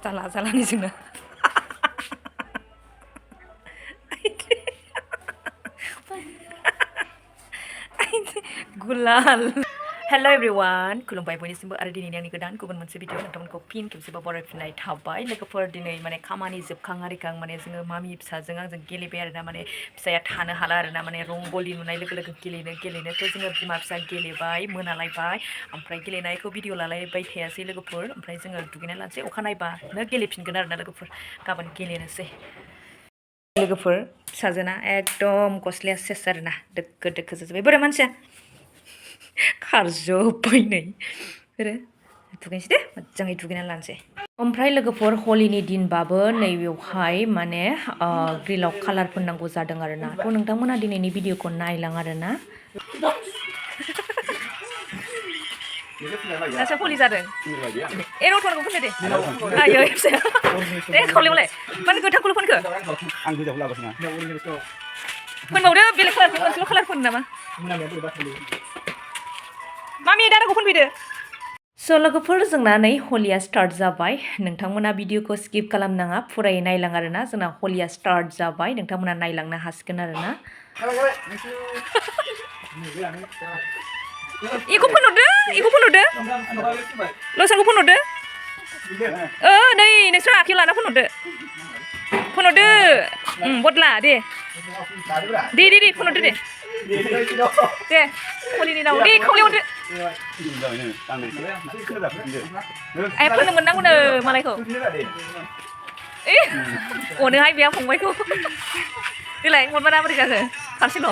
जाला जोंना गुलाल हेलो एवरीवन खुलुमबाय बयनिसिमबो आरो दिनैनि आंनि गोदान गुबुन मोनसे भिडिअ नोंथांमोनखौ फिन खेबसेबाव बरायफिननाय थाबाय लोगोफोर दिनै माने खामानि जोबखां आरिखां माने जोङो मामि फिसाजों आंजों गेलेबाय आरोना माने फिसाया थानो हाला आरोना माने रंगलि नुनाय लोगो लोगो गेलेनोथ' जोङो बिमा फिसा गेलेबाय मोनालायबाय ओमफ्राय गेलेनायखौ भिडिअ लालायबाय थायासै लोगोफोर ओमफ्राय जोङो दुगैना लानोसै अखानायबानो गेलेफिनगोन आरोना लोगोफोर गाबोन गेलेनोसै लोगोफोर फिसाजोना एकदम गस्लाया सेस आरोना दोखो दोखो जाजोब्बाय बोरै मानसिया खारजोब्बाय नै ओरै दुगैनोसै दे मोजाङै दुगैना लानोसै ओमफ्राय लोगोफोर हलिनि दिनबाबो नैबेवहाय माने ग्रिलाव कालार फोननांगौ जादों आरोना थ' नोंथांमोना दिनैनि भिडिअखौ नायलां आरोना दासो हलि जादों ए रटनखौ फोनदो दे आयो फिसाया दे खावलायावलाय मानो गोथांखौल' फोनखो फोनबावदो बेलेग कालार मोनसेल' कालार फोनो नामा मामि दादाखौ फोनफैदो स' लोगोफोर जोंना नै हलिया स्टार्ट जाबाय नोंथांमोना भिडिअखौ स्किप खालामनाङा फुरायै नायलां आरोना जोंना हलिया स्टार्ट जाबाय नोंथांमोना नायलांनो हासिगोन आरोना इखौ फोनहरदो लसाखौ फोनहरदो नै नोंस्रा आखायाव लाना फोनहरदो बदला दे फोनहरदो दे हलिनि नाव दे खावलायाव हरदो ए फोननो मोननांगौनो मालायखौ अनोहाय बेहा फंबायखौ देलाय हरबाना बोरै जाखो फारसेल'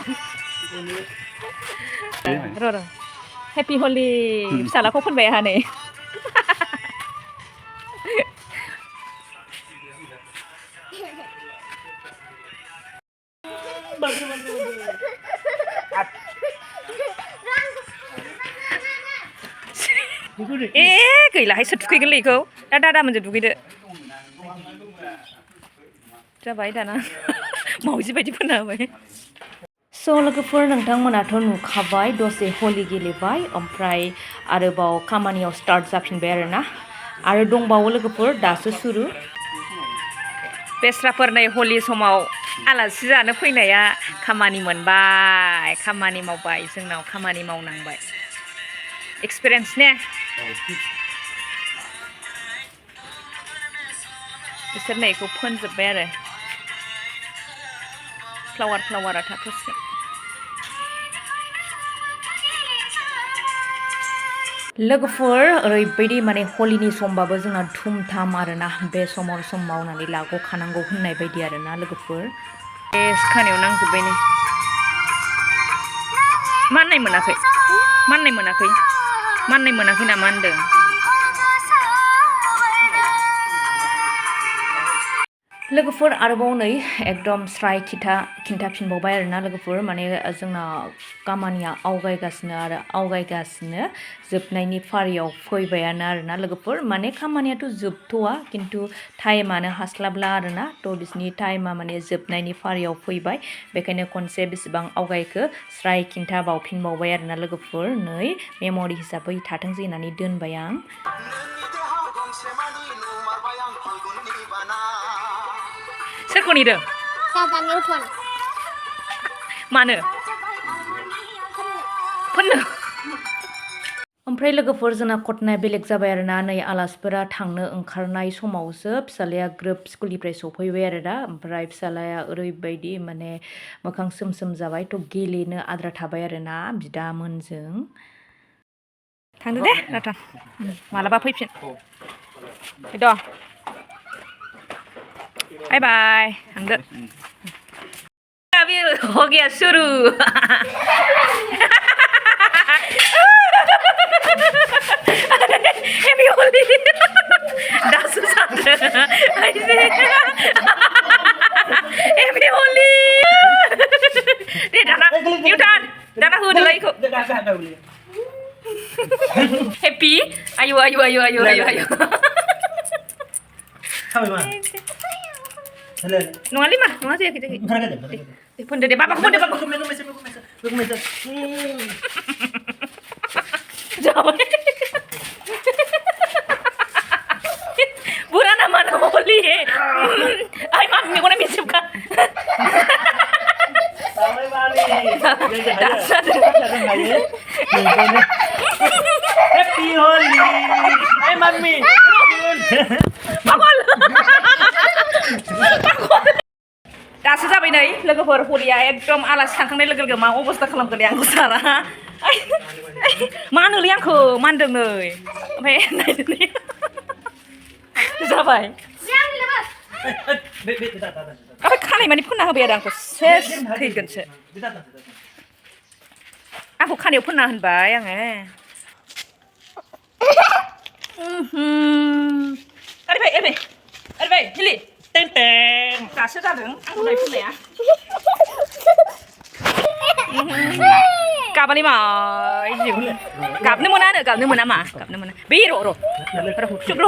र' हेपि हलि फिसालाखौ फोनबाय आंहा नै ए गैलाहाय सोर थुखैगोनलै इखौ दा दादामोनजों दुगैदो जाबाय दाना मावजि बायदि फोनना होबाय स' लोगोफोर नोंथांमोनाथ' नुखाबाय दसे हलि गेलेबाय ओमफ्राय आरोबाव खामानियाव स्टार्ट जाफिनबाय आरोना आरो दंबावो लोगोफोर दासो सुरु बेस्राफोर नै हलि समाव आलासि जानो फैनाया खामानि मोनबाय खामानि मावबाय जोंनाव खामानि मावनांबाय एक्सपिरियेन्स ने बिसोर नै इखौ फोनजोब्बाय आरो फ्लावारा थाथ'सिगोन लोगोफोर ओरैबायदि माने हलिनि समबाबो जोंना धुमधाम आरोना बे समाव सम मावनानै लाग'खानांगौ होननाय बायदि आरोना लोगोफोर खानायाव नांजोब्बाय नै माननाय मोनाखै नामा होनदों लोगोफोर आरोबाव नै एकदम स्राय खिन्थाफिनबावबाय आरोना लोगोफोर माने जोंना खामानिया आवगायगासिनो जोबनायनि फारियाव फैबायानो आरोना लोगोफोर माने खामानियाथ' जोबथ'वा खिन्थु टाइमानो हास्लाबला आरोना थ' बिसिनि टाइमा माने जोबनायनि फारियाव फैबाय बेखायनो खनसे बेसेबां आवगायखो स्राय खिन्थाबावफिनबावबाय आरोना लोगोफोर नै मेम'रि हिसाबै थाथोंसै होननानै दोनबाय आं सोरखौ नेदों मानो फोननो ओमफ्राय लोगोफोर जोंना घटनाया बेलेग जाबाय आरोना नै आलासिफोरा थांनो ओंखारनाय समावसो फिसालाया ग्रोब स्कुलनिफ्राय सफैबाय आरो दा ओमफ्राय फिसालाया ओरैबायदि माने मोखां सोम जाबाय थ' गेलेनो आद्रा थाबाय आरोना बिदामोनजों थांदो दे नाथां मालाबा फैफिन द' बाय बाय थांदो हो गया शुरू हेपि हलि दासो जादों हेपि हलि दे दाना निउटान दाना होदोलाय इखौ हेपि आयु नङालै मा नङा जायाखै फोनदो दे बाबाखौ फोनदो जाबाय बुरा ना माना Happy Holi Hai mami दासो जाबाय नै लोगोफोर हलिया एकदम आलासि थांखांनाय लोगो लोगो मा अबस्था खालामगोन दे आंखौ सारा मा होनोलै आंखौ मानदों नै ओमफ्राय नायदो नै जाबाय ओमफ्राय खानाय मानि फोनना होबाय आरो आंखौ सेस थैगोनसो आंखौ खानायाव फोनना होनबाय आङो ओरैबाय हिलि Teng teng दासो जादों आंखौ दाय फोननाया गाबानि मा गाबनो मोना मा गाबनो मोना बे र' सुब्र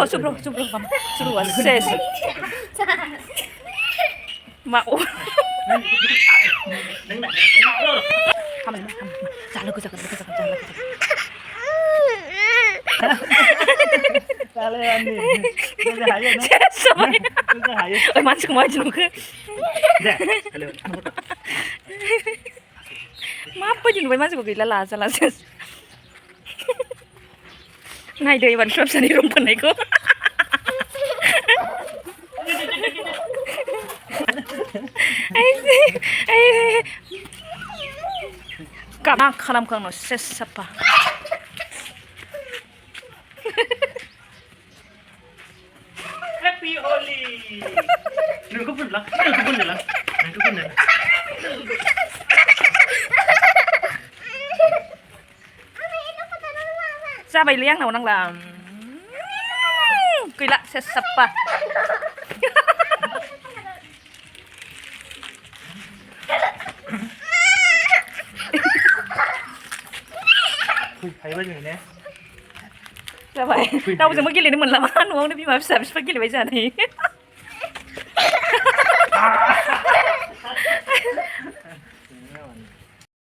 सेस मा जालोगो जागोन मानसिखौ माबायदि नुखो माबायदि नुबाय मानसिखौ गैला लाजाला नायदो एबार फिसा फिसानि रं फोननायखौ मा खालामखो आंनाव सेस साफा Happy Holi Nunggu pun lah जाबायलै आंनाव नांला गैला सेस साफा जाबाय रावजोंबो गेलेनो मोनला मा न'आवनो बिमा फिसा बिफा गेलेबाय जानाय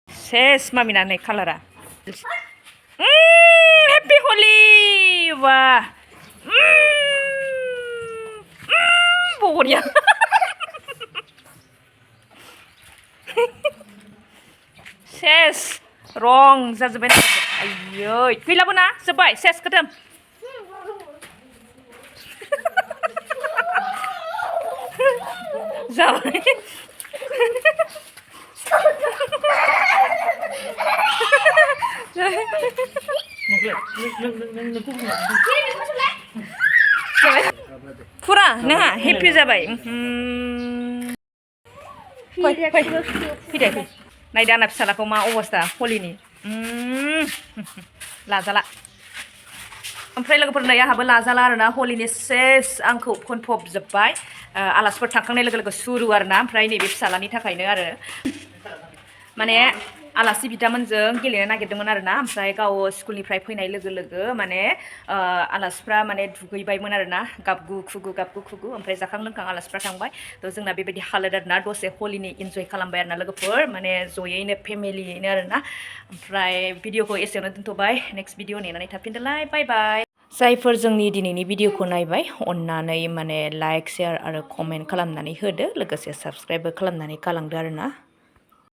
सेस मामिना नै कालारा हेपि हलि वाह बरिया सेस रं जाजोब्बाय आयै गैलाबो ना जोब्बाय सेस खोथोम जाबाय फुरा नोंहा हेपि जाबाय फैदो नायदो आंना फिसालाखौ मा अबस्था हलिनि लाजाला ओमफ्राय लोगोफोर नै आंहाबो लाजाला आरोना हलिनि सेस आंखौ फोनफबजोब्बाय आलासिफोर थांखांनाय लोगो लोगो सुरु आरोना ओमफ्राय नैबे फिसालानि थाखायनो आरो माने आलासि बिदामोनजों गेलेनो नागिरदोंमोन आरोना ओमफ्राय गाव स्कुलनिफ्राय फैनाय लोगो लोगो माने आलासिफ्रा माने दुगैबायमोन आरोना गाबगु खुगु ओमफ्राय जाखां लोंखां आलासिफ्रा थांबाय थ' जोंना बेबायदि हालोद आरोना दसे हलिनि इन्जय खालामबाय आरोना लोगोफोर माने जयैनो फेमिलियैनो आरोना ओमफ्राय भिडिअखौ एसेयावनो दोनथ'बाय नेक्स्ट भिडिअ नेनानै थाफिनदोलाय बाय बाय जायफोर जोंनि दिनैनि भिडिअखौ नायबाय अननानै माने लाइक शेयार आरो कमेन्ट खालामनानै होदो लोगोसे साबस्क्राइबबो खालामनानै गालांदो आरोना